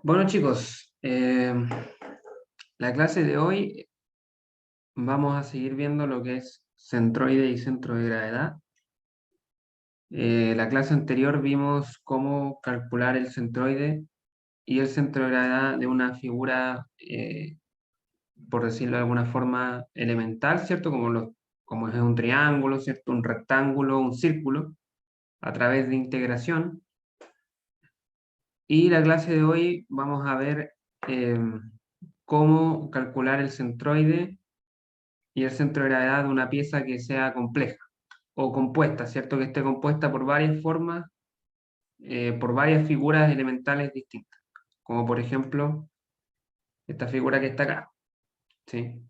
Bueno chicos, la clase de hoy vamos a seguir viendo lo que es centroide y centro de gravedad. La clase anterior vimos cómo calcular el centroide y el centro de gravedad de una figura, por decirlo de alguna forma, elemental, ¿cierto? Como es un triángulo, ¿cierto? Un rectángulo, un círculo, a través de integración. Y la clase de hoy vamos a ver cómo calcular el centroide y el centro de gravedad de una pieza que sea compleja o compuesta, ¿cierto? Que esté compuesta por varias formas, por varias figuras elementales distintas, como por ejemplo esta figura que está acá, ¿sí?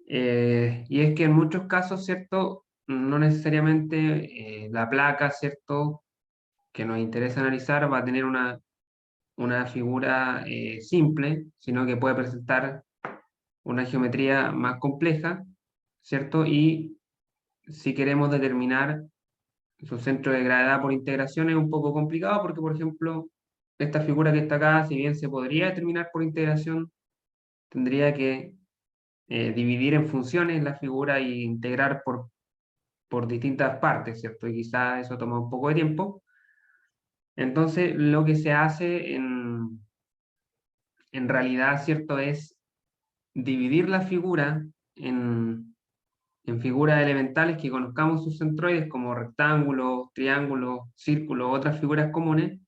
Y es que en muchos casos, ¿cierto? No necesariamente la placa, ¿cierto? Que nos interesa analizar va a tener una figura simple, sino que puede presentar una geometría más compleja, ¿cierto? Y si queremos determinar su centro de gravedad por integración es un poco complicado porque, por ejemplo, esta figura que está acá, si bien se podría determinar por integración, tendría que dividir en funciones la figura e integrar por distintas partes, ¿cierto? Y quizás eso toma un poco de tiempo. Entonces, lo que se hace en realidad, ¿cierto? Es dividir la figura en figuras elementales que conozcamos sus centroides como rectángulos, triángulos, círculos, otras figuras comunes,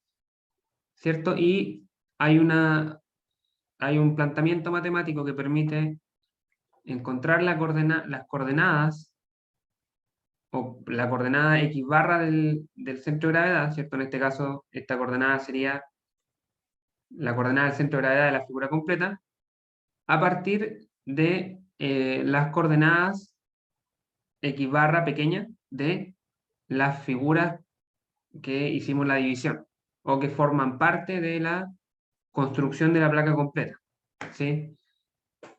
¿cierto? Y hay hay un planteamiento matemático que permite encontrar las coordenadas o la coordenada x barra del centro de gravedad, ¿cierto? En este caso, esta coordenada sería la coordenada del centro de gravedad de la figura completa, a partir de las coordenadas x barra pequeña de las figuras que hicimos la división o que forman parte de la construcción de la placa completa, ¿sí?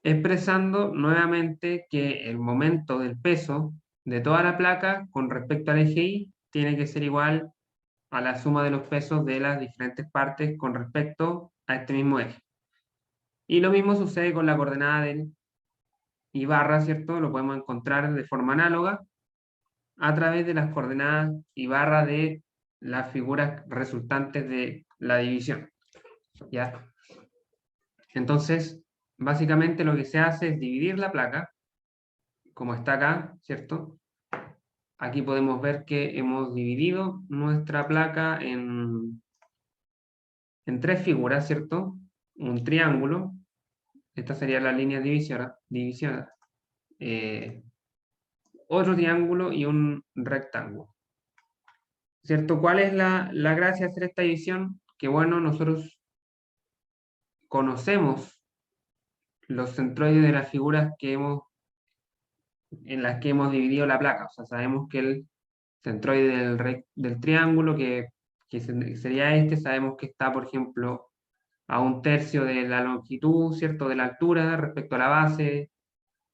Expresando nuevamente que el momento del peso de toda la placa con respecto al eje Y tiene que ser igual a la suma de los pesos de las diferentes partes con respecto a este mismo eje. Y lo mismo sucede con la coordenada del Y barra, ¿cierto? Lo podemos encontrar de forma análoga a través de las coordenadas Y barra de las figuras resultantes de la división, ¿ya? Entonces, básicamente lo que se hace es dividir la placa, como está acá, ¿cierto? Aquí podemos ver que hemos dividido nuestra placa en tres figuras, ¿cierto? Un triángulo, esta sería la línea divisoria, otro triángulo y un rectángulo, ¿cierto? ¿Cuál es la gracia de hacer esta división? Que bueno, nosotros conocemos los centroides de las figuras en las que hemos dividido la placa, o sea, sabemos que el centroide del triángulo, sería este, sabemos que está, por ejemplo, a un tercio de la longitud, ¿cierto? De la altura respecto a la base,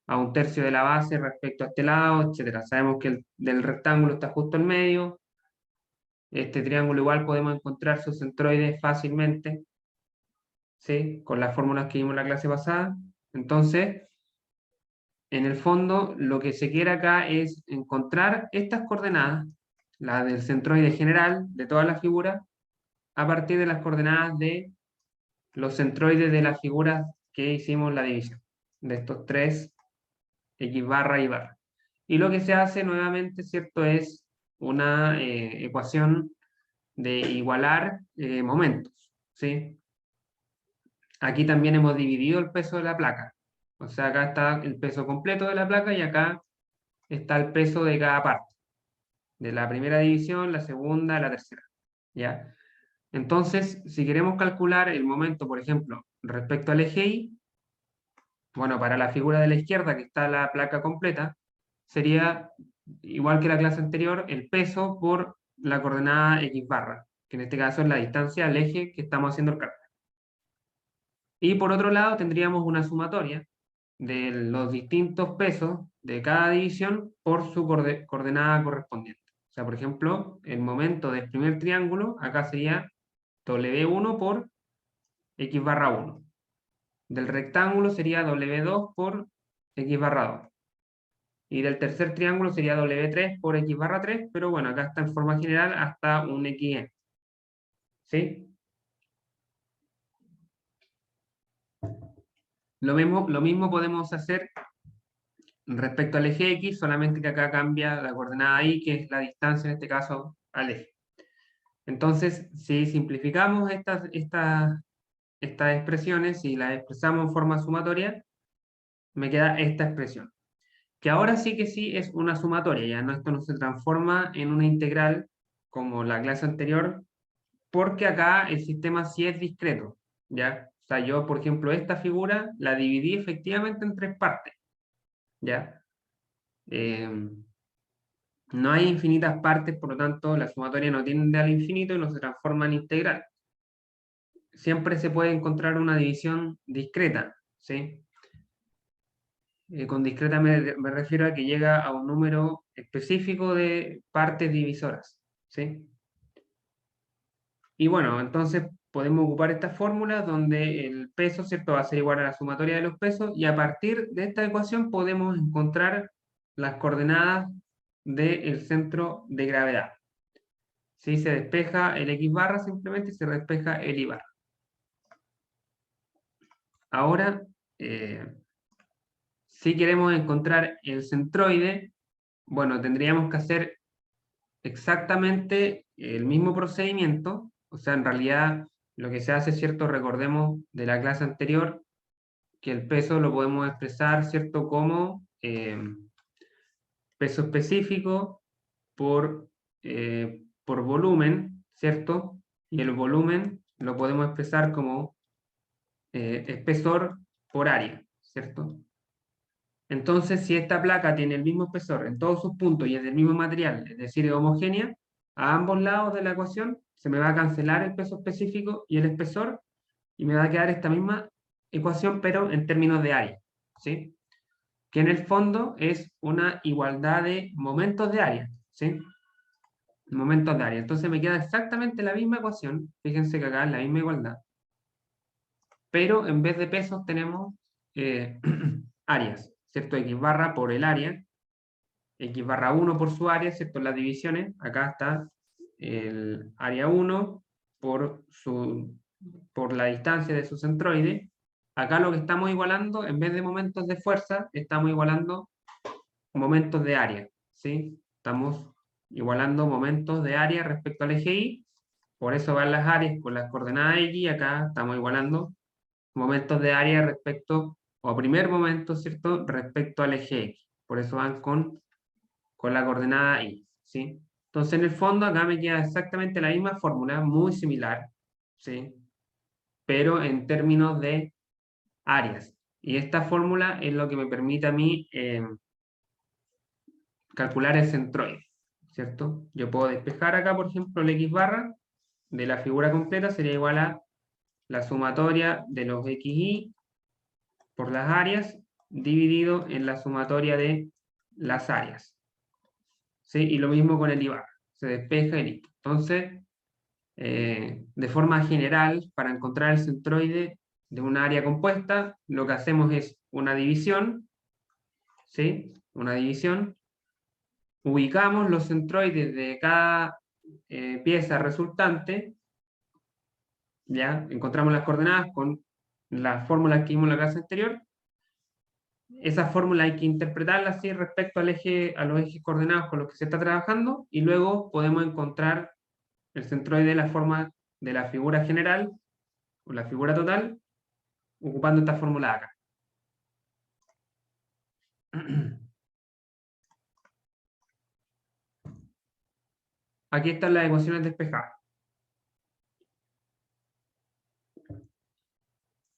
a un tercio de la base respecto a este lado, etcétera. Sabemos que el del rectángulo está justo en medio. Este triángulo igual podemos encontrar sus centroides fácilmente, ¿sí? Con las fórmulas que vimos en la clase pasada. Entonces, en el fondo, lo que se quiere acá es encontrar estas coordenadas, la del centroide general de todas las figuras, a partir de las coordenadas de los centroides de las figuras que hicimos la división, de estos tres, x barra y barra. Y lo que se hace nuevamente, ¿cierto? Es una ecuación de igualar momentos, ¿sí? Aquí también hemos dividido el peso de la placa. O sea, acá está el peso completo de la placa y acá está el peso de cada parte. De la primera división, la segunda, la tercera. ¿Ya? Entonces, si queremos calcular el momento, por ejemplo, respecto al eje Y, bueno, para la figura de la izquierda, que está la placa completa, sería, igual que la clase anterior, el peso por la coordenada x barra, que en este caso es la distancia al eje que estamos haciendo el cálculo. Y por otro lado, tendríamos una sumatoria de los distintos pesos de cada división por su coordenada correspondiente. O sea, por ejemplo, el momento del primer triángulo, acá sería W1 por x barra 1. Del rectángulo sería W2 por x barra 2. Y del tercer triángulo sería W3 por x barra 3, pero bueno, acá está en forma general hasta un xn. ¿Sí? Lo mismo podemos hacer respecto al eje X, solamente que acá cambia la coordenada Y, que es la distancia en este caso al eje. Entonces, si simplificamos estas expresiones y las expresamos en forma sumatoria, me queda esta expresión. Que ahora sí que sí es una sumatoria, ya no, esto no se transforma en una integral como la clase anterior, porque acá el sistema sí es discreto, ¿ya? O sea, yo, por ejemplo, esta figura la dividí efectivamente en tres partes, ¿ya? No hay infinitas partes, por lo tanto, la sumatoria no tiende al infinito y no se transforma en integral. Siempre se puede encontrar una división discreta, ¿sí? Con discreta me refiero a que llega a un número específico de partes divisoras, ¿sí? Y bueno, entonces podemos ocupar esta fórmula donde el peso, ¿cierto?, va a ser igual a la sumatoria de los pesos, y a partir de esta ecuación podemos encontrar las coordenadas del centro de gravedad. ¿Sí? Se despeja el x barra simplemente y se despeja el y barra. Ahora, si queremos encontrar el centroide, bueno, tendríamos que hacer exactamente el mismo procedimiento. O sea, en realidad lo que se hace, ¿cierto? Recordemos de la clase anterior que el peso lo podemos expresar, ¿cierto? Como peso específico por volumen, ¿cierto? Y el volumen lo podemos expresar como espesor por área, ¿cierto? Entonces, si esta placa tiene el mismo espesor en todos sus puntos y es del mismo material, es decir, es homogénea, a ambos lados de la ecuación se me va a cancelar el peso específico y el espesor, y me va a quedar esta misma ecuación, pero en términos de área, ¿sí? Que en el fondo es una igualdad de momentos de área, ¿sí? Momentos de área. Entonces me queda exactamente la misma ecuación, fíjense que acá es la misma igualdad, pero en vez de pesos tenemos áreas, ¿cierto? X barra por el área, X barra 1 por su área, ¿cierto? Las divisiones, acá está el área 1 por la distancia de su centroide. Acá lo que estamos igualando, en vez de momentos de fuerza, estamos igualando momentos de área, ¿sí? Estamos igualando momentos de área respecto al eje Y, por eso van las áreas con las coordenadas X, acá estamos igualando momentos de área respecto, o primer momento, ¿cierto?, respecto al eje X. Por eso van con la coordenada Y, ¿sí? Entonces, en el fondo, acá me queda exactamente la misma fórmula, muy similar, ¿sí? Pero en términos de áreas. Y esta fórmula es lo que me permite a mí calcular el centroide, ¿cierto? Yo puedo despejar acá, por ejemplo, el x barra de la figura completa sería igual a la sumatoria de los xy por las áreas dividido en la sumatoria de las áreas. ¿Sí? Y lo mismo con el y barra. Se despeja y listo. Entonces, de forma general, para encontrar el centroide de una área compuesta, lo que hacemos es una división, ¿sí? Una división. Ubicamos los centroides de cada pieza resultante, ya encontramos las coordenadas con las fórmulas que vimos en la clase anterior. Esa fórmula hay que interpretarla así respecto al eje, a los ejes coordenados con los que se está trabajando, y luego podemos encontrar el centroide de la forma de la figura general o la figura total ocupando esta fórmula de acá. Aquí están las ecuaciones despejadas.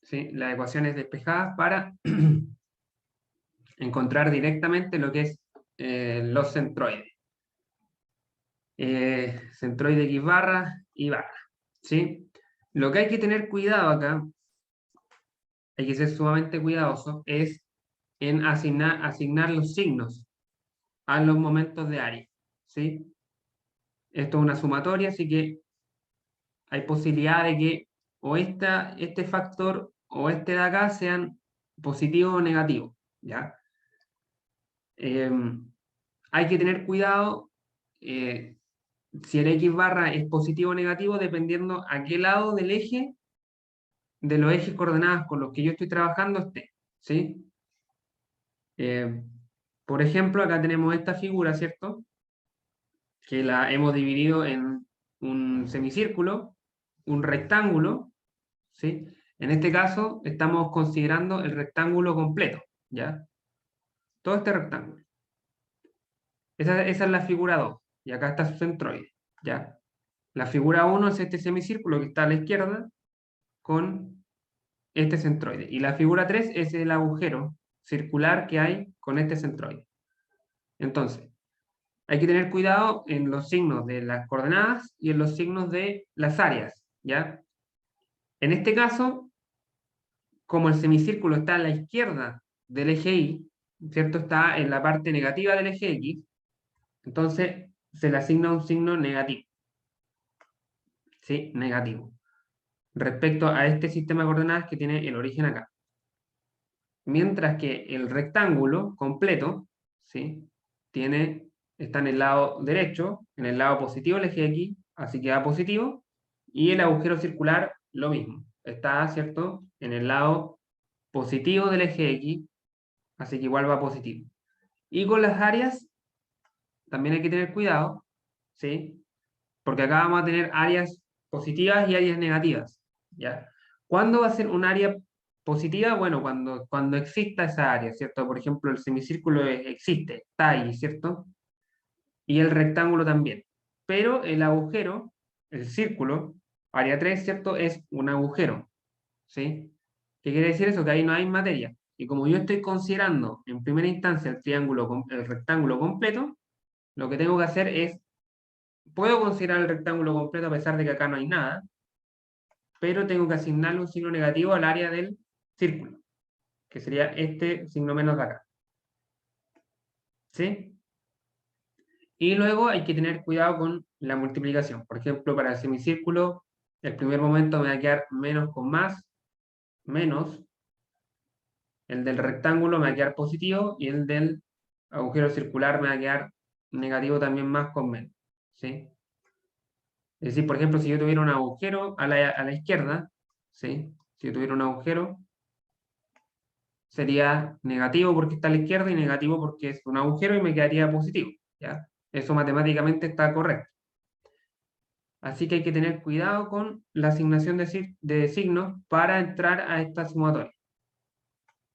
¿Sí? Las ecuaciones despejadas para encontrar directamente lo que es los centroides. Centroide X barra y barra. ¿Sí? Lo que hay que tener cuidado acá, hay que ser sumamente cuidadoso, es en asignar los signos a los momentos de área. ¿Sí? Esto es una sumatoria, así que hay posibilidad de que o este factor o este de acá sean positivo o negativo, ¿ya? Hay que tener cuidado si el X barra es positivo o negativo dependiendo a qué lado del eje, de los ejes coordenadas con los que yo estoy trabajando esté, ¿sí? Eh, por ejemplo, acá tenemos esta figura, ¿cierto? Que la hemos dividido en un semicírculo, un rectángulo, ¿sí? En este caso estamos considerando el rectángulo completo, ¿ya? Todo este rectángulo. Esa es la figura 2, y acá está su centroide, ¿ya? La figura 1 es este semicírculo que está a la izquierda con este centroide. Y la figura 3 es el agujero circular que hay con este centroide. Entonces, hay que tener cuidado en los signos de las coordenadas y en los signos de las áreas, ¿ya? En este caso, como el semicírculo está a la izquierda del eje Y, ¿cierto? Está en la parte negativa del eje X, entonces se le asigna un signo negativo, ¿sí? Negativo, respecto a este sistema de coordenadas que tiene el origen acá. Mientras que el rectángulo completo, ¿sí? Está en el lado derecho, en el lado positivo del eje X, así que va positivo, y el agujero circular lo mismo, está, ¿cierto?, en el lado positivo del eje X, así que igual va positivo. Y con las áreas también hay que tener cuidado, ¿sí? Porque acá vamos a tener áreas positivas y áreas negativas, ¿ya? ¿Cuándo va a ser un área positiva? Bueno, cuando exista esa área, ¿cierto? Por ejemplo, el semicírculo existe, está ahí, ¿cierto? Y el rectángulo también. Pero el agujero, el círculo, área 3, ¿cierto? Es un agujero, ¿sí? ¿Qué quiere decir eso? Que ahí no hay materia. Y como yo estoy considerando en primera instancia el rectángulo completo, lo que tengo que hacer es, puedo considerar el rectángulo completo a pesar de que acá no hay nada, pero tengo que asignarle un signo negativo al área del círculo, que sería este signo menos de acá. ¿Sí? Y luego hay que tener cuidado con la multiplicación. Por ejemplo, para el semicírculo, el primer momento me va a quedar menos con más, menos. El del rectángulo me va a quedar positivo y el del agujero circular me va a quedar negativo también más con menos. ¿Sí? Es decir, por ejemplo, si yo tuviera un agujero a la izquierda, ¿sí? Si yo tuviera un agujero, sería negativo porque está a la izquierda y negativo porque es un agujero y me quedaría positivo, ¿ya? Eso matemáticamente está correcto. Así que hay que tener cuidado con la asignación de signos para entrar a esta sumatoria.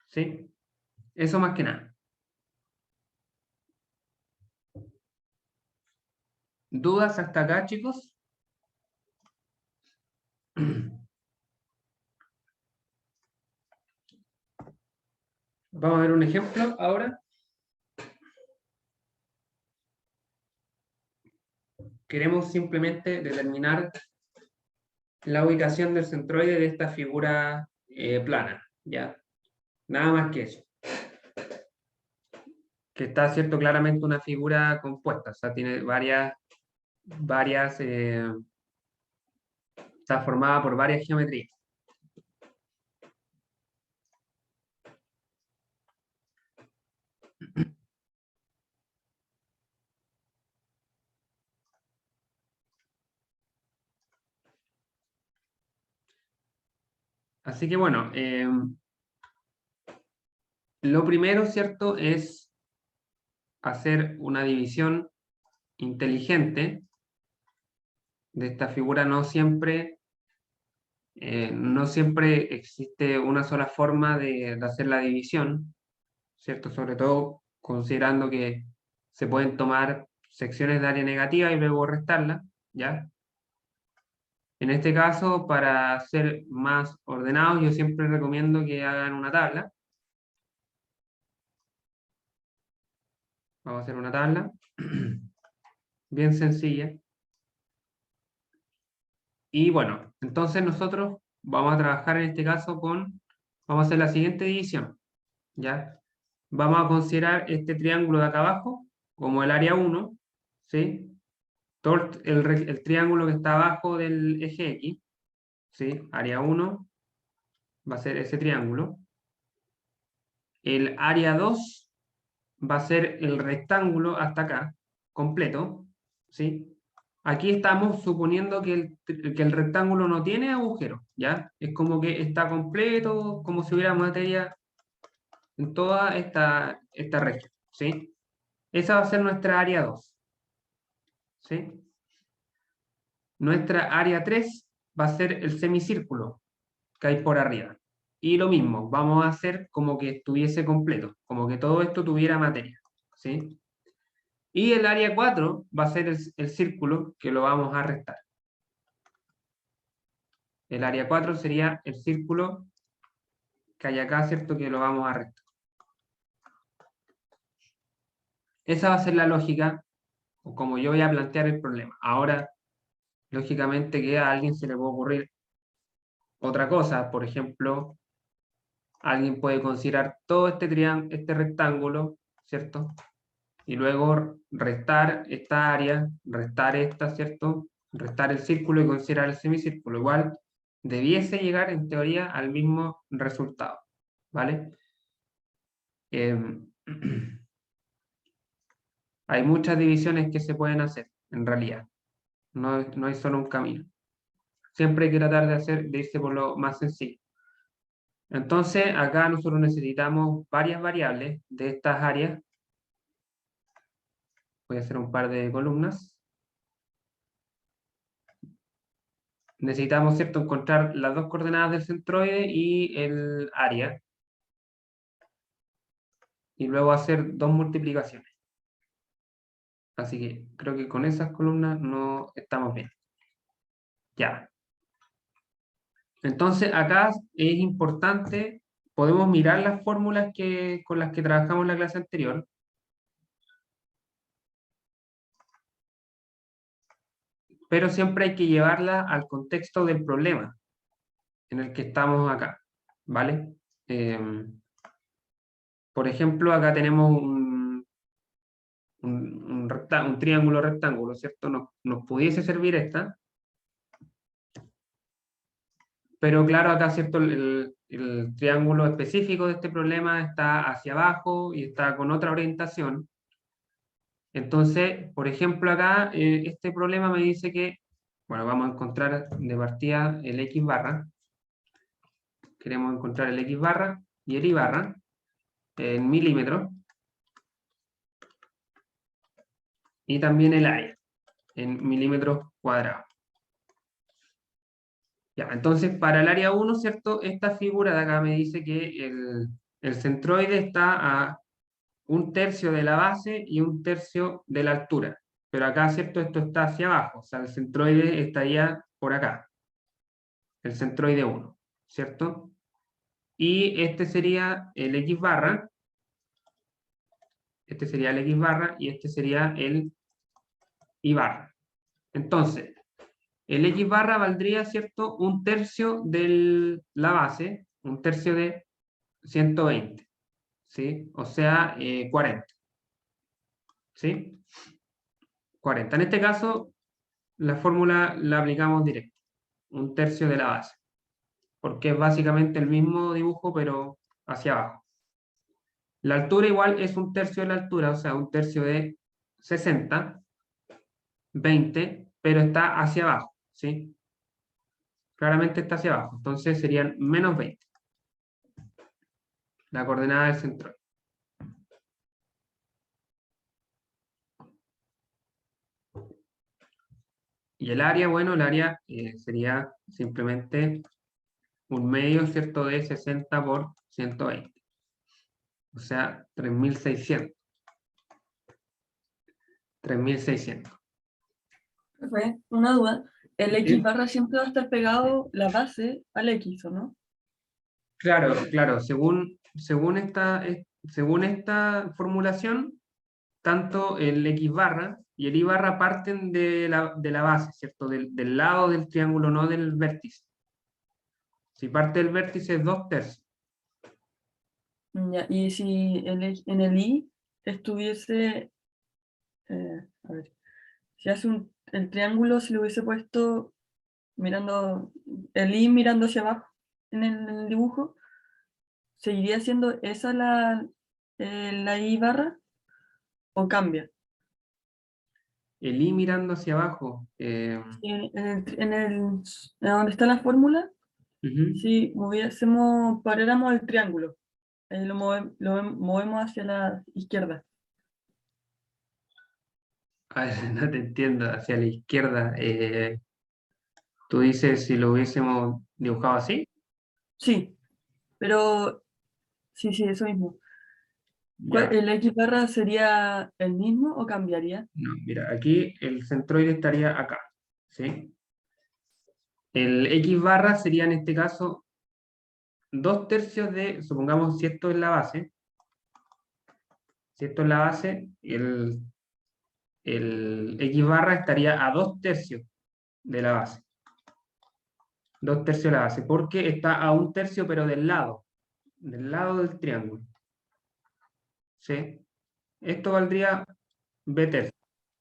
¿Sí? Eso más que nada. ¿Dudas hasta acá, chicos? Vamos a ver un ejemplo ahora. Queremos simplemente determinar la ubicación del centroide de esta figura plana, ¿ya? Nada más que eso. Que está, cierto, claramente una figura compuesta, o sea, tiene está formada por varias geometrías. Así que bueno, lo primero, ¿cierto?, es hacer una división inteligente de esta figura. No siempre existe una sola forma de hacer la división, ¿cierto? Sobre todo considerando que se pueden tomar secciones de área negativa y luego restarla, ¿ya? En este caso, para ser más ordenados, yo siempre recomiendo que hagan una tabla. Vamos a hacer una tabla bien sencilla. Y bueno, entonces nosotros vamos a trabajar en este caso vamos a hacer la siguiente división, ¿ya? Vamos a considerar este triángulo de acá abajo como el área 1, ¿sí? Todo el triángulo que está abajo del eje X, ¿sí? Área 1 va a ser ese triángulo. El área 2 va a ser el rectángulo hasta acá, completo, ¿sí? Aquí estamos suponiendo que el rectángulo no tiene agujero, ¿ya? Es como que está completo, como si hubiera materia en toda esta región, ¿sí? Esa va a ser nuestra área 2, ¿sí? Nuestra área 3 va a ser el semicírculo que hay por arriba. Y lo mismo, vamos a hacer como que estuviese completo, como que todo esto tuviera materia, ¿sí? Y el área 4 va a ser el círculo que lo vamos a restar. El área 4 sería el círculo que hay acá, ¿cierto? Que lo vamos a restar. Esa va a ser la lógica, o como yo voy a plantear el problema. Ahora, lógicamente que a alguien se le puede ocurrir otra cosa. Por ejemplo, alguien puede considerar todo este rectángulo, ¿cierto? Y luego restar esta área, restar esta, ¿cierto? Restar el círculo y considerar el semicírculo. Igual debiese llegar en teoría al mismo resultado, ¿vale? Hay muchas divisiones que se pueden hacer, en realidad. No hay solo un camino. Siempre hay que tratar de irse por lo más sencillo. Entonces, acá nosotros necesitamos varias variables de estas áreas. Voy a hacer un par de columnas. Necesitamos, ¿cierto?, encontrar las dos coordenadas del centroide y el área. Y luego hacer dos multiplicaciones. Así que creo que con esas columnas no estamos bien. Ya. Entonces, acá es importante, podemos mirar las fórmulas con las que trabajamos en la clase anterior. Pero siempre hay que llevarla al contexto del problema en el que estamos acá, ¿vale? Por ejemplo, acá tenemos un triángulo rectángulo, ¿cierto? Nos pudiese servir esta, pero claro, acá, ¿cierto? El triángulo específico de este problema está hacia abajo y está con otra orientación. Entonces, por ejemplo, acá este problema me dice que, bueno, vamos a encontrar de partida el X barra. Queremos encontrar el X barra y el Y barra en milímetros. Y también el área en milímetros cuadrados. Ya, entonces, para el área 1, ¿cierto? Esta figura de acá me dice que el centroide está a 1/3 de la base y 1/3 de la altura. Pero acá, ¿cierto? Esto está hacia abajo, o sea, el centroide estaría por acá, el centroide 1, ¿cierto? Y este sería el X barra, este sería el X barra y este sería el Y barra. Entonces, el X barra valdría, ¿cierto? 1/3 de la base, 1/3 de 120, ¿sí? O sea, 40, ¿sí? 40. En este caso, la fórmula la aplicamos directo, 1/3 de la base, porque es básicamente el mismo dibujo, pero hacia abajo. La altura igual es 1/3 de la altura, o sea, 1/3 de 60, 20, pero está hacia abajo, ¿sí? Claramente está hacia abajo, entonces serían menos 20, la coordenada del centro. Y el área, bueno, el área sería simplemente un medio, ¿cierto?, de 60 por 120. O sea, 3600. 3600. Fue una duda. El X ¿Sí? barra siempre va a estar pegado la base al X, ¿o no? Claro, claro. Según esta formulación, tanto el X barra y el Y barra parten de la base, ¿cierto? Del lado del triángulo, no del vértice. Si parte del vértice es 2/3. Ya, y si en el Y estuviese, a ver, si hace el triángulo, si lo hubiese puesto mirando el I mirando hacia abajo en el dibujo, ¿seguiría siendo esa la I barra o cambia? El I mirando hacia abajo. En donde está la fórmula, Ujú. si paráramos el triángulo, movemos hacia la izquierda. A ver, no te entiendo, hacia la izquierda. Tú dices si lo hubiésemos dibujado así. Sí, pero sí, sí, eso mismo. Ya, ¿El X barra sería el mismo o cambiaría? no, mira, aquí el centroide estaría acá, ¿sí? El X barra sería en este caso 2/3 de, supongamos, si esto es la base, el X barra estaría a 2/3 de la base. 2/3 de la base, porque está a 1/3, pero del lado del triángulo. ¿Sí? Esto valdría B tercio,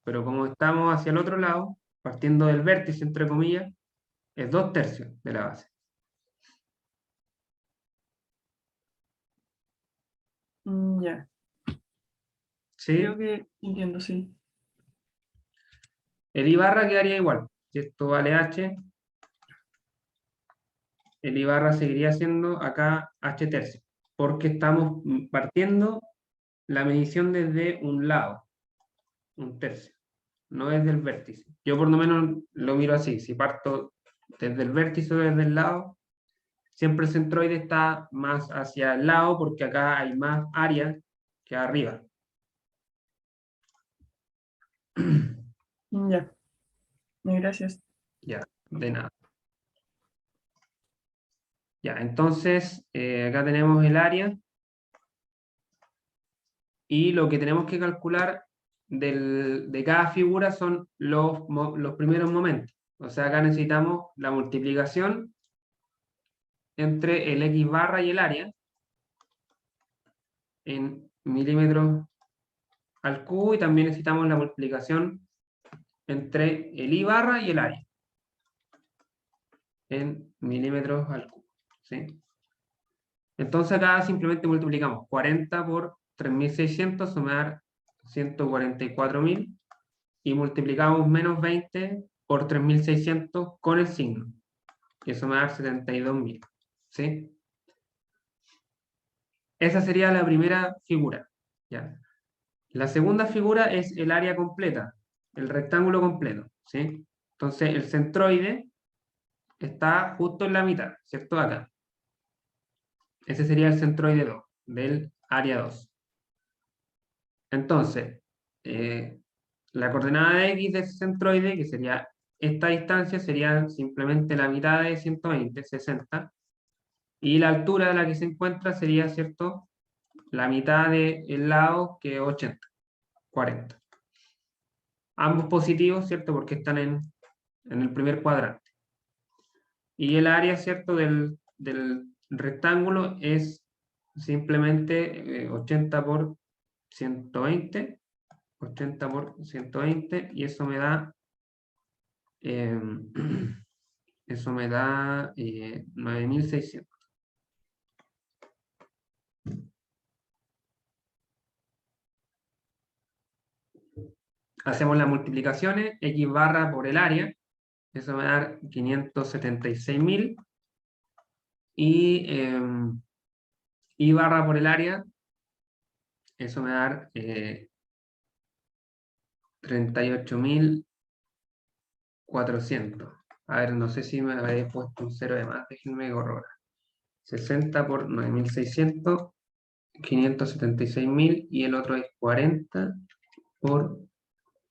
pero como estamos hacia el otro lado, partiendo del vértice, entre comillas, es 2/3 de la base. Ya, creo ¿Sí? que entiendo, sí. El I barra quedaría igual. Si esto vale H, el I barra seguiría siendo acá H tercio, porque estamos partiendo la medición desde un lado, 1/3, no desde el vértice. Yo por lo menos lo miro así, si parto desde el vértice o desde el lado, siempre el centroide está más hacia el lado porque acá hay más área que arriba. Ya, gracias. Ya, de nada. Ya, entonces acá tenemos el área y lo que tenemos que calcular de cada figura son los primeros momentos. O sea, acá necesitamos la multiplicación entre el X barra y el área en milímetros al cubo, y también necesitamos la multiplicación entre el I barra y el área en milímetros al cubo. ¿Sí? Entonces acá simplemente multiplicamos 40 por 3.600, sumar 144.000, y multiplicamos menos 20 por 3.600 con el signo, que eso me da 72.000. ¿Sí? Esa sería la primera figura. ¿Ya? La segunda figura es el área completa, el rectángulo completo. ¿Sí? Entonces el centroide está justo en la mitad, ¿cierto? Acá. Ese sería el centroide 2 del área 2. Entonces, la coordenada de X de ese centroide, que sería esta distancia, sería simplemente la mitad de 120, 60, y la altura a la que se encuentra sería, ¿cierto?, la mitad del lado, que es 80, 40. Ambos positivos, ¿cierto?, porque están en el primer cuadrante. Y el área, ¿cierto?, del rectángulo es simplemente 80 por 120, 80 por 120, y eso me da, eh, eso me da 9.600. Hacemos las multiplicaciones, X barra por el área, eso me da 576.000, y Y barra por el área, eso me da 38.400. A ver, no sé si me habéis puesto un cero de más, déjenme corroborar. 60 por 9.600, 576.000, y el otro es 40 por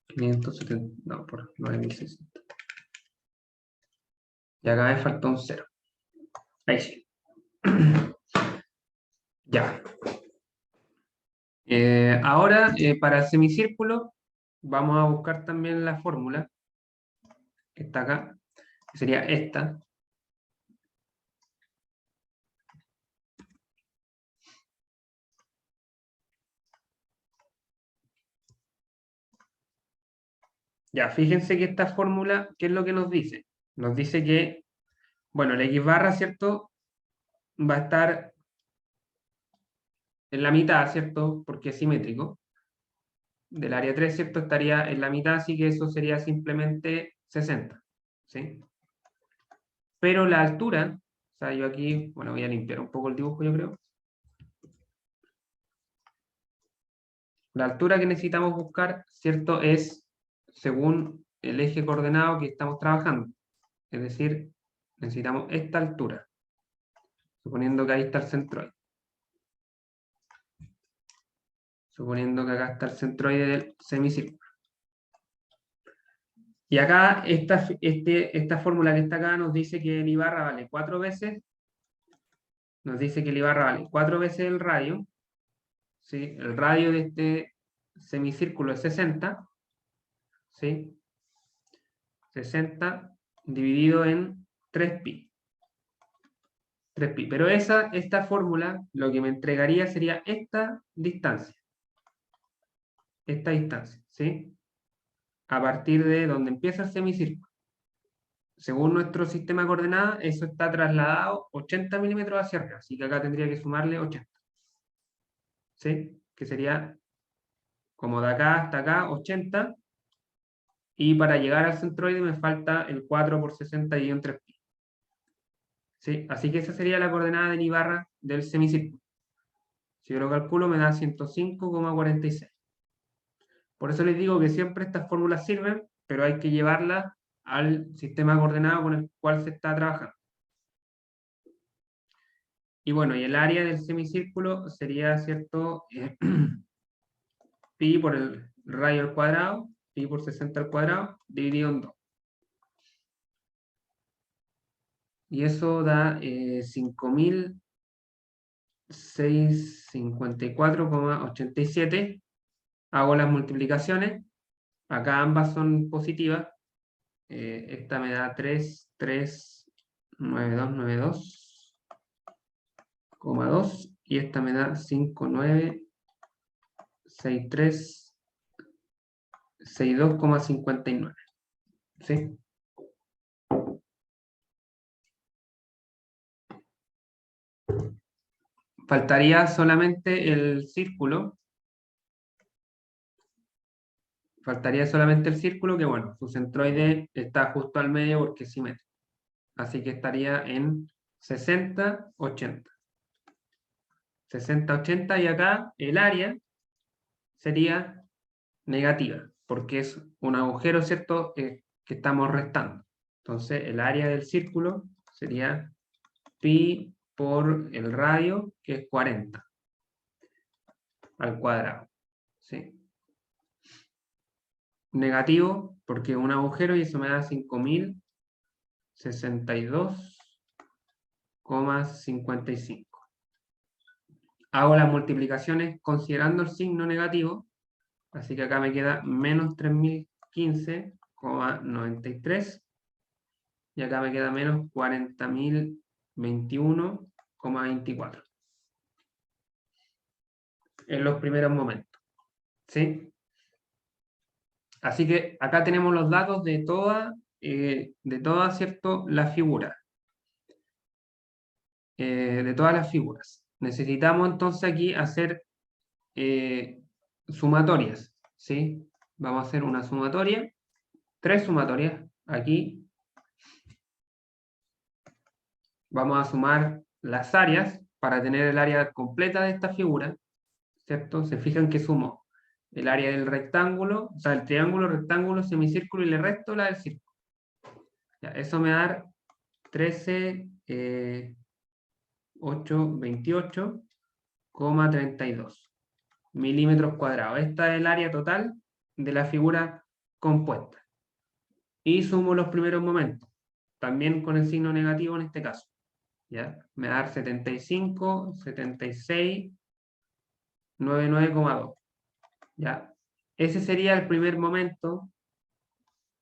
570, no, por 9.600. Y acá me falta un cero. Ahí sí. Ya. Ahora, para el semicírculo, vamos a buscar también la fórmula que está acá, que sería esta. Ya, fíjense que esta fórmula, ¿qué es lo que nos dice? Nos dice que Bueno, el X barra, ¿cierto? Va a estar en la mitad, ¿cierto? Porque es simétrico. Del área 3, ¿cierto? Estaría en la mitad, así que eso sería simplemente 60, ¿sí? Pero la altura, o sea, yo aquí, bueno, voy a limpiar un poco el dibujo, yo creo. La altura que necesitamos buscar, ¿cierto? Es según el eje coordenado que estamos trabajando. Es decir, necesitamos esta altura, suponiendo que ahí está el centroide. Suponiendo que acá está el centroide del semicírculo. Y acá, esta fórmula que está acá nos dice que el I barra vale 4 veces, nos dice que el I barra vale 4 veces el radio, ¿sí? El radio de este semicírculo es 60, ¿sí? 60 dividido en 3pi. 3pi. Pero esta fórmula lo que me entregaría sería esta distancia. Esta distancia, ¿sí? A partir de donde empieza el semicírculo. Según nuestro sistema de coordenadas, eso está trasladado 80 milímetros hacia arriba. Así que acá tendría que sumarle 80. ¿Sí? Que sería como de acá hasta acá, 80. Y para llegar al centroide me falta el 4 por 60 y un 3pi. ¿Sí? Así que esa sería la coordenada de la barra del semicírculo. Si yo lo calculo me da 105,46. Por eso les digo que siempre estas fórmulas sirven, pero hay que llevarlas al sistema coordenado con el cual se está trabajando. Y bueno, y el área del semicírculo sería, ¿cierto? Pi por el radio al cuadrado, pi por 60 al cuadrado, dividido en 2. Y eso da 5.654,87. Hago las multiplicaciones. Acá ambas son positivas. Esta me da 3.39292,2 y esta me da 5.96362,59. ¿Sí? Faltaría solamente el círculo. Faltaría solamente el círculo, que bueno, su centroide está justo al medio porque es simétrico. Así que estaría en 60, 80. 60, 80 y acá el área sería negativa, porque es un agujero, ¿cierto? Que estamos restando. Entonces el área del círculo sería pi por el radio, que es 40 al cuadrado. ¿Sí? Negativo, porque es un agujero y eso me da 5.062,55. Hago las multiplicaciones considerando el signo negativo, así que acá me queda menos 3.015,93 y acá me queda menos 40.021,24 en los primeros momentos. ¿Sí? Así que acá tenemos los datos de toda, ¿cierto? La figura. De todas las figuras. Necesitamos entonces aquí hacer sumatorias, ¿sí? Vamos a hacer una sumatoria, 3 sumatorias aquí. Vamos a sumar las áreas para tener el área completa de esta figura, ¿cierto? Se fijan que sumo el área del rectángulo, o sea, el triángulo, rectángulo, semicírculo y le resto la del círculo. Ya, eso me da 13, 828,32 milímetros cuadrados. Esta es el área total de la figura compuesta. Y sumo los primeros momentos, también con el signo negativo en este caso. ¿Ya? Me da 75, 76, 99,2. ¿Ya? Ese sería el primer momento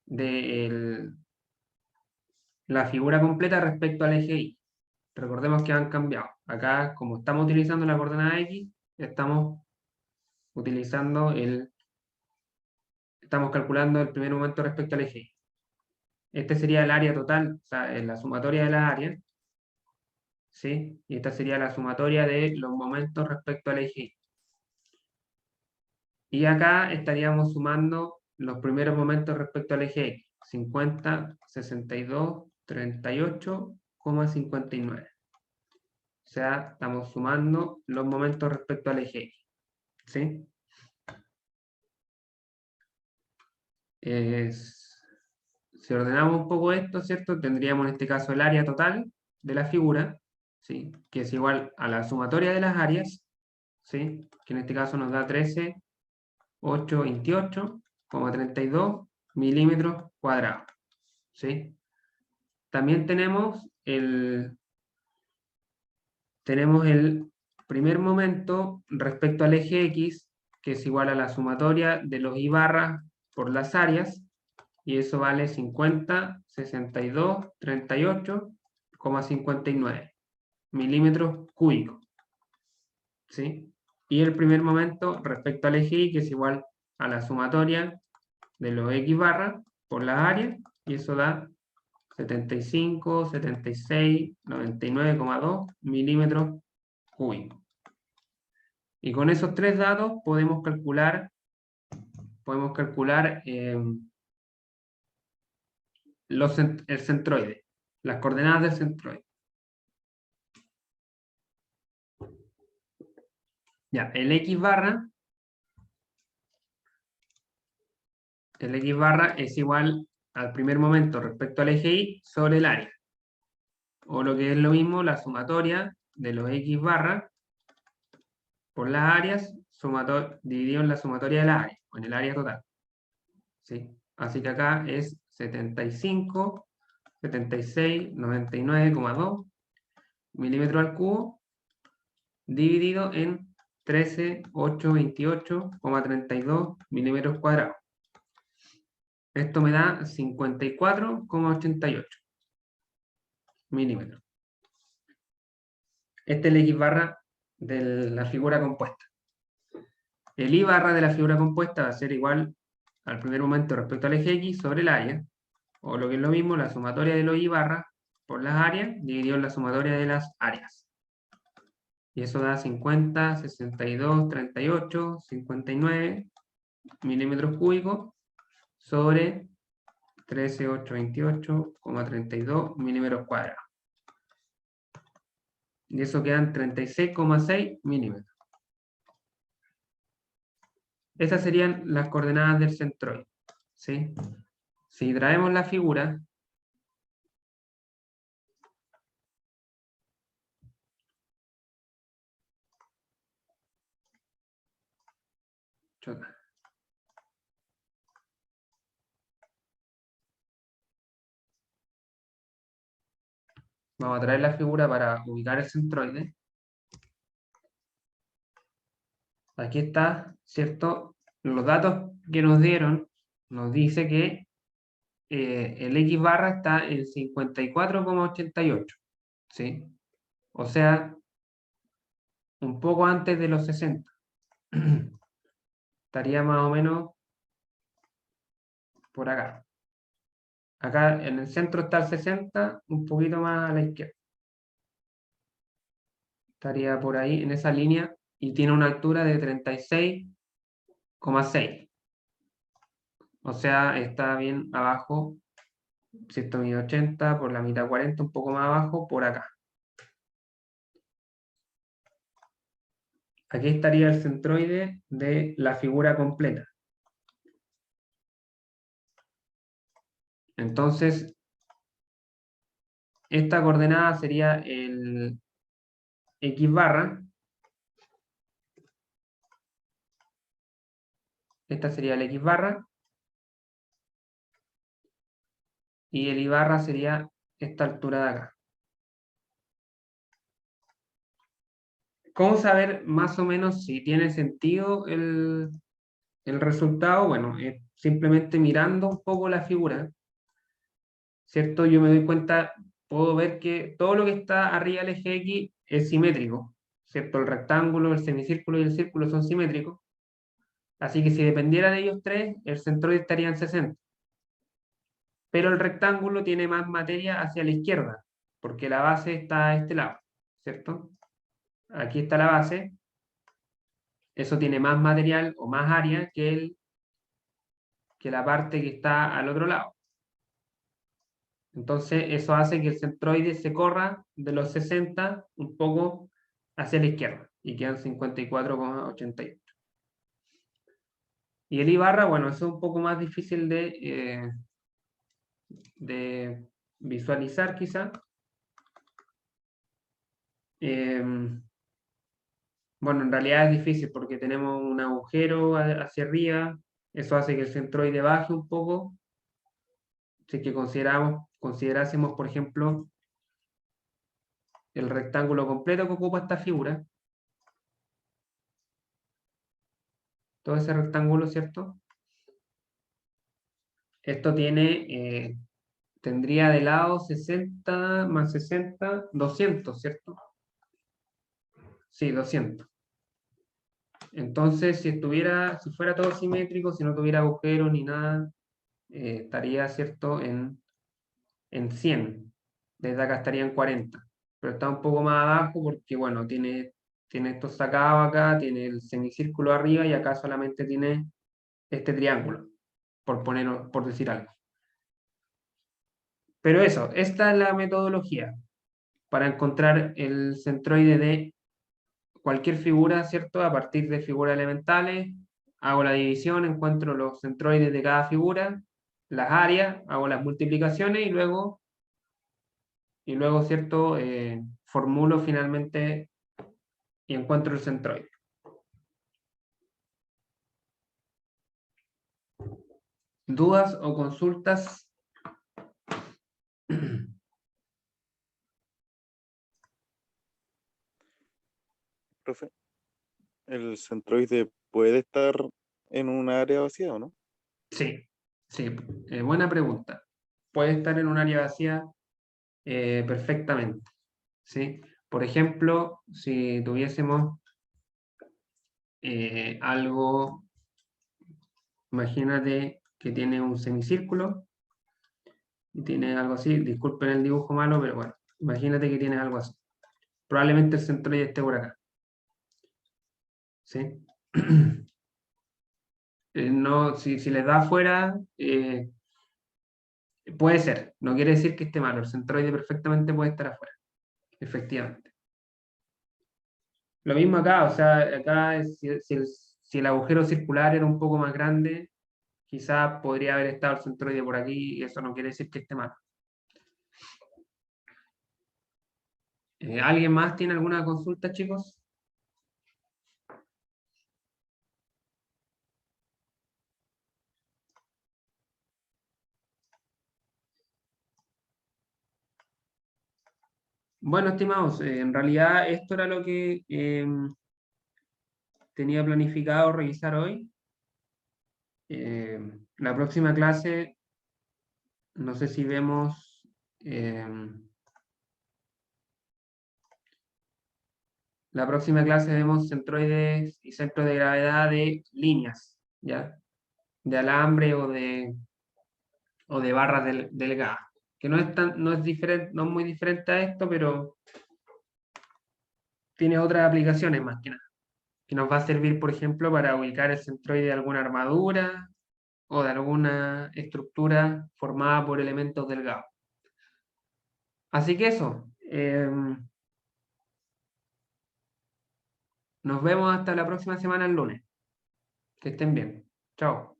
de la figura completa respecto al eje Y. Recordemos que han cambiado. Acá, como estamos utilizando la coordenada X, estamos utilizando estamos calculando el primer momento respecto al eje Y. Este sería el área total, o sea, la sumatoria de las áreas, ¿sí? Y esta sería la sumatoria de los momentos respecto al eje X. Y acá estaríamos sumando los primeros momentos respecto al eje X, 50, 62, 38,59. O sea, estamos sumando los momentos respecto al eje X, ¿sí? Si ordenamos un poco esto, ¿cierto? Tendríamos en este caso el área total de la figura, ¿sí? Que es igual a la sumatoria de las áreas, ¿sí? Que en este caso nos da 13,828,32 milímetros cuadrados, ¿sí? También tenemos el primer momento respecto al eje X, que es igual a la sumatoria de los I barras por las áreas, y eso vale 50, 62, 38,59 milímetros cúbicos, ¿sí? Y el primer momento respecto al eje Y, que es igual a la sumatoria de los X barras por las áreas, y eso da 75, 76, 99,2 milímetros cúbicos. Y con esos tres datos podemos calcular el centroide, las coordenadas del centroide. Ya, el X barra es igual al primer momento respecto al eje Y sobre el área. O lo que es lo mismo, la sumatoria de los X barra por las áreas dividido en la sumatoria de la área, o en el área total. ¿Sí? Así que acá es 75, 76, 99,2 milímetros al cubo dividido en 13,828,32 milímetros cuadrados. Esto me da 54,88 milímetros. Este es el X barra de la figura compuesta. El Y barra de la figura compuesta va a ser igual al primer momento respecto al eje X sobre el área, o lo que es lo mismo, la sumatoria de los Y barra por las áreas dividido en la sumatoria de las áreas. Y eso da 50, 62, 38, 59 milímetros cúbicos sobre 13,828,32 milímetros cuadrados. Y eso quedan 36,6 milímetros. Esas serían las coordenadas del centroide, ¿sí? Si traemos la figura, vamos a traer la figura para ubicar el centroide. Aquí está, ¿cierto? Los datos que nos dieron nos dice que el X barra está en 54,88, ¿sí? O sea, un poco antes de los 60. Estaría más o menos por acá. Acá en el centro está el 60, un poquito más a la izquierda. Estaría por ahí, en esa línea, y tiene una altura de 36,6. O sea, está bien abajo, si esto mide 80, por la mitad 40, un poco más abajo, por acá. Aquí estaría el centroide de la figura completa. Entonces, esta coordenada sería el X barra. Esta sería el X barra. Y el Y barra sería esta altura de acá. ¿Cómo saber más o menos si tiene sentido el resultado? Bueno, simplemente mirando un poco la figura, ¿cierto? Yo me doy cuenta, puedo ver que todo lo que está arriba del eje X es simétrico, ¿cierto? El rectángulo, el semicírculo y el círculo son simétricos. Así que si dependiera de ellos tres, el centroide estaría en 60. pero el rectángulo tiene más materia hacia la izquierda, porque la base está a este lado, ¿cierto? Aquí está la base, eso tiene más material o más área que la parte que está al otro lado. Entonces, eso hace que el centroide se corra de los 60 un poco hacia la izquierda y quedan 54,88. Y el I barra, bueno, eso es un poco más difícil de visualizar quizá. Bueno, en realidad es difícil porque tenemos un agujero hacia arriba, eso hace que el centroide baje un poco. Si es que considerásemos, por ejemplo, el rectángulo completo que ocupa esta figura, todo ese rectángulo, ¿cierto? Esto tendría de lado 60 más 60, 200, ¿cierto? Sí, 200. Entonces, si fuera todo simétrico, si no tuviera agujeros ni nada, estaría, ¿cierto?, en 100. Desde acá estaría en 40. Pero está un poco más abajo porque, bueno, tiene esto sacado acá, tiene el semicírculo arriba y acá solamente tiene este triángulo, por decir algo. Pero eso, esta es la metodología para encontrar el centroide de cualquier figura, ¿cierto? A partir de figuras elementales, hago la división, encuentro los centroides de cada figura, las áreas, hago las multiplicaciones y luego ¿cierto? Formulo finalmente y encuentro el centroide. ¿Dudas o consultas? Profe, ¿el centroide puede estar en un área vacía o no? Sí, sí, buena pregunta. Puede estar en un área vacía perfectamente, ¿sí? Por ejemplo, si tuviésemos algo, imagínate que tiene un semicírculo y tiene algo así, disculpen el dibujo malo, pero bueno, imagínate que tiene algo así. Probablemente el centroide esté por acá, ¿sí? No, si les da afuera, puede ser, no quiere decir que esté malo, el centroide perfectamente puede estar afuera, efectivamente. Lo mismo acá, o sea, acá si el agujero circular era un poco más grande, quizás podría haber estado el centroide por aquí y eso no quiere decir que esté mal. ¿Alguien más tiene alguna consulta, chicos? Bueno, estimados, en realidad esto era lo que tenía planificado revisar hoy. La próxima clase, no sé si vemos la próxima clase vemos centroides y centros de gravedad de líneas, ¿ya? De alambre o de barras delgadas, que no es diferente, no es muy diferente a esto, pero tiene otras aplicaciones más que nada, que nos va a servir, por ejemplo, para ubicar el centroide de alguna armadura o de alguna estructura formada por elementos delgados. Así que eso. Nos vemos hasta la próxima semana el lunes. Que estén bien. Chao.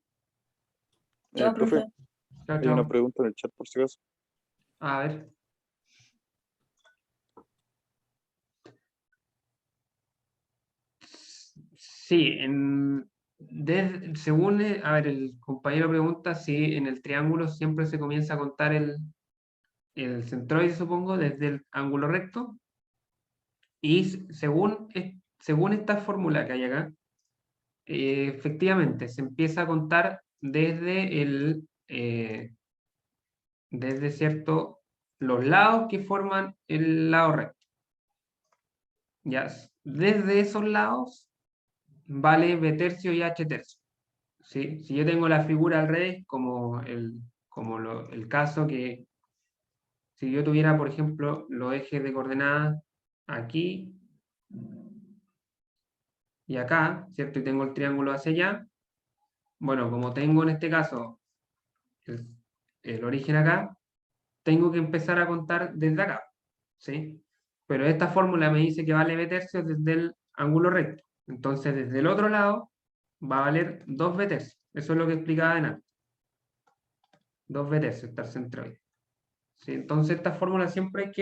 Chao, Profe, profe. Chao, hay una chao. pregunta en el chat por si acaso. A ver. Sí, según, a ver, el compañero pregunta si en el triángulo siempre se comienza a contar el centroide, supongo, desde el ángulo recto. Y según esta fórmula que hay acá, efectivamente se empieza a contar desde cierto, los lados que forman el lado recto. Ya, desde esos lados vale B tercio y H tercio. ¿Sí? Si yo tengo la figura al revés, como como el caso que si yo tuviera, por ejemplo, los ejes de coordenadas aquí y acá, ¿cierto? Y tengo el triángulo hacia allá. Bueno, como tengo en este caso el origen acá, tengo que empezar a contar desde acá, ¿sí? Pero esta fórmula me dice que vale b tercios desde el ángulo recto. Entonces, desde el otro lado va a valer 2b tercios. Eso es lo que explicaba antes. 2b tercios, estar centroide. ¿Sí? Entonces, esta fórmula siempre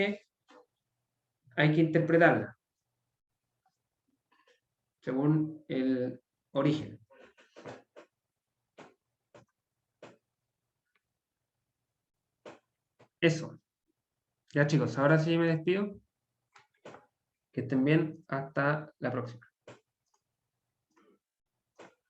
hay que interpretarla según el origen. Eso. Ya chicos, ahora sí me despido. Que estén bien. Hasta la próxima.